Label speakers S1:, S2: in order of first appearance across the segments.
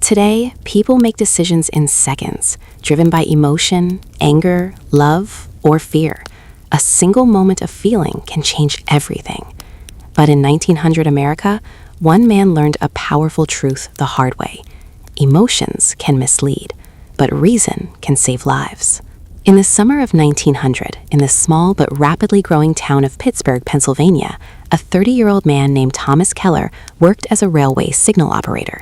S1: Today, people make decisions in seconds, driven by emotion, anger, love, or fear. A single moment of feeling can change everything. But in 1900 America, one man learned a powerful truth the hard way. Emotions can mislead, but reason can save lives. In the summer of 1900, in the small but rapidly growing town of Pittsburgh, Pennsylvania, a 30-year-old man named Thomas Keller worked as a railway signal operator.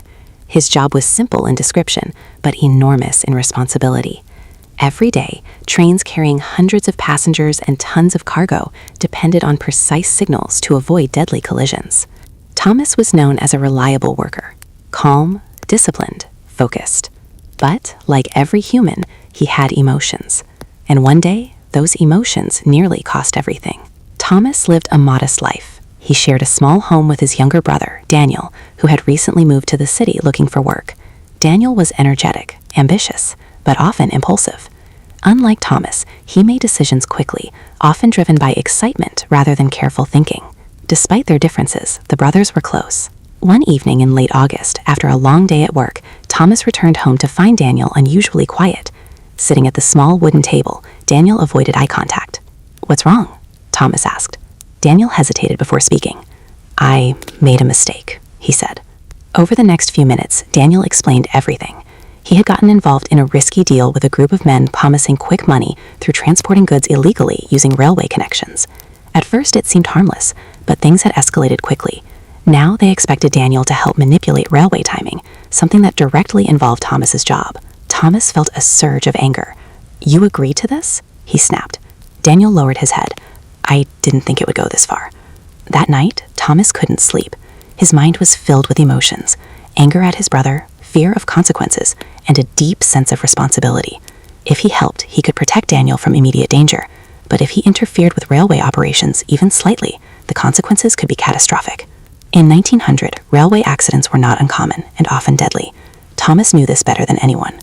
S1: His job was simple in description, but enormous in responsibility. Every day, trains carrying hundreds of passengers and tons of cargo depended on precise signals to avoid deadly collisions. Thomas was known as a reliable worker, calm, disciplined, focused. But, like every human, he had emotions. And one day, those emotions nearly cost everything. Thomas lived a modest life. He shared a small home with his younger brother, Daniel, who had recently moved to the city looking for work. Daniel was energetic, ambitious, but often impulsive. Unlike Thomas, he made decisions quickly, often driven by excitement rather than careful thinking. Despite their differences, the brothers were close. One evening in late August, after a long day at work, Thomas returned home to find Daniel unusually quiet. Sitting at the small wooden table, Daniel avoided eye contact. "What's wrong?" Thomas asked. Daniel hesitated before speaking. "I made a mistake," he said. Over the next few minutes, Daniel explained everything. He had gotten involved in a risky deal with a group of men promising quick money through transporting goods illegally using railway connections. At first, it seemed harmless, but things had escalated quickly. Now they expected Daniel to help manipulate railway timing, something that directly involved Thomas's job. Thomas felt a surge of anger. "You agreed to this?" he snapped. Daniel lowered his head. "I didn't think it would go this far." That night, Thomas couldn't sleep. His mind was filled with emotions, anger at his brother, fear of consequences, and a deep sense of responsibility. If he helped, he could protect Daniel from immediate danger. But if he interfered with railway operations even slightly, the consequences could be catastrophic. In 1900, railway accidents were not uncommon and often deadly. Thomas knew this better than anyone.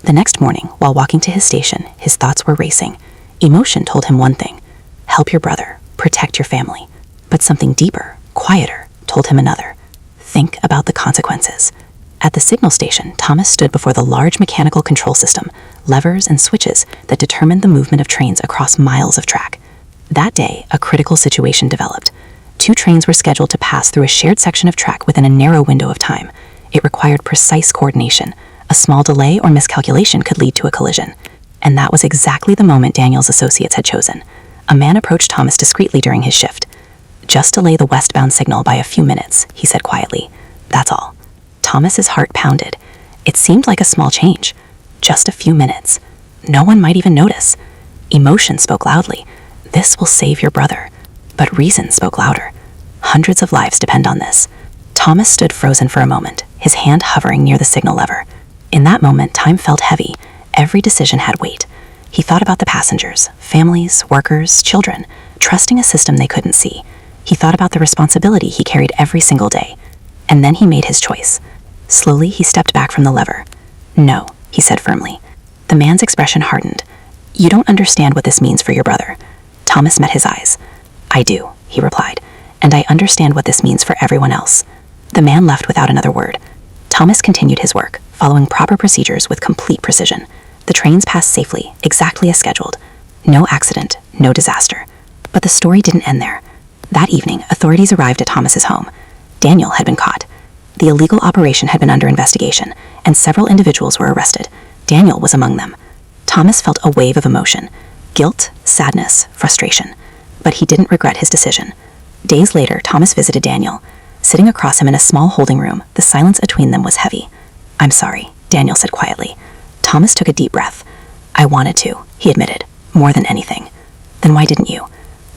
S1: The next morning, while walking to his station, his thoughts were racing. Emotion told him one thing: help your brother, protect your family. But something deeper, quieter, told him another: think about the consequences. At the signal station, Thomas stood before the large mechanical control system, levers and switches that determined the movement of trains across miles of track. That day, a critical situation developed. Two trains were scheduled to pass through a shared section of track within a narrow window of time. It required precise coordination. A small delay or miscalculation could lead to a collision. And that was exactly the moment Daniel's associates had chosen. A man approached Thomas discreetly during his shift. "Just delay the westbound signal by a few minutes," he said quietly. "That's all." Thomas's heart pounded. It seemed like a small change. Just a few minutes. No one might even notice. Emotion spoke loudly. "This will save your brother." But reason spoke louder. "Hundreds of lives depend on this." Thomas stood frozen for a moment, his hand hovering near the signal lever. In that moment, time felt heavy. Every decision had weight. He thought about the passengers, families, workers, children, trusting a system they couldn't see. He thought about the responsibility he carried every single day. And then he made his choice. Slowly, he stepped back from the lever. "No," he said firmly. The man's expression hardened. "You don't understand what this means for your brother." Thomas met his eyes. "I do," he replied, "and I understand what this means for everyone else." The man left without another word. Thomas continued his work, following proper procedures with complete precision. The trains passed safely, exactly as scheduled. No accident, no disaster. But the story didn't end there. That evening, authorities arrived at Thomas's home. Daniel had been caught. The illegal operation had been under investigation, and several individuals were arrested. Daniel was among them. Thomas felt a wave of emotion: guilt, sadness, frustration. But he didn't regret his decision. Days later, Thomas visited Daniel. Sitting across him in a small holding room, the silence between them was heavy. "I'm sorry," Daniel said quietly. Thomas took a deep breath. "I wanted to," he admitted, "more than anything." "Then why didn't you?"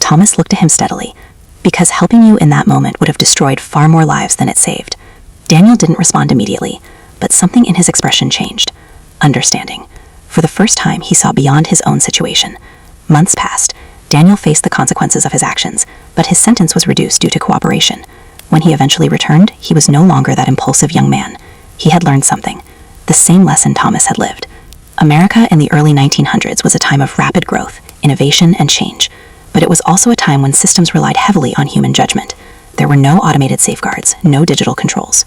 S1: Thomas looked at him steadily. "Because helping you in that moment would have destroyed far more lives than it saved." Daniel didn't respond immediately, but something in his expression changed. Understanding. For the first time, he saw beyond his own situation. Months passed. Daniel faced the consequences of his actions, but his sentence was reduced due to cooperation. When he eventually returned, he was no longer that impulsive young man. He had learned something, the same lesson Thomas had lived. America in the early 1900s was a time of rapid growth, innovation, and change, but it was also a time when systems relied heavily on human judgment. There were no automated safeguards, no digital controls,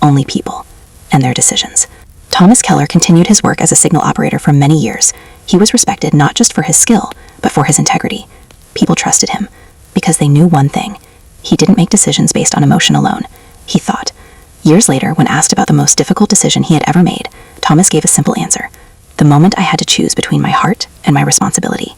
S1: only people.
S2: and their decisions. Thomas Keller continued his work as a signal operator for many years. He was respected not just for his skill, but for his integrity. People trusted him because they knew one thing. He didn't make decisions based on emotion alone. He thought. Years later, when asked about the most difficult decision he had ever made, Thomas gave a simple answer. The moment I had to choose between my heart and my responsibility.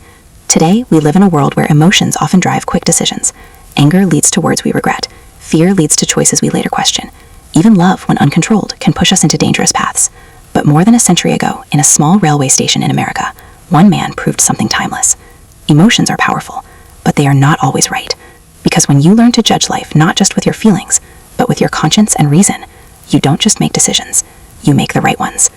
S2: Today, we live in a world where emotions often drive quick decisions. Anger leads to words we regret. Fear leads to choices we later question. Even love, when uncontrolled, can push us into dangerous paths. But more than a century ago, in a small railway station in America, one man proved something timeless. Emotions are powerful, but they are not always right. Because when you learn to judge life not just with your feelings, but with your conscience and reason, you don't just make decisions, you make the right ones.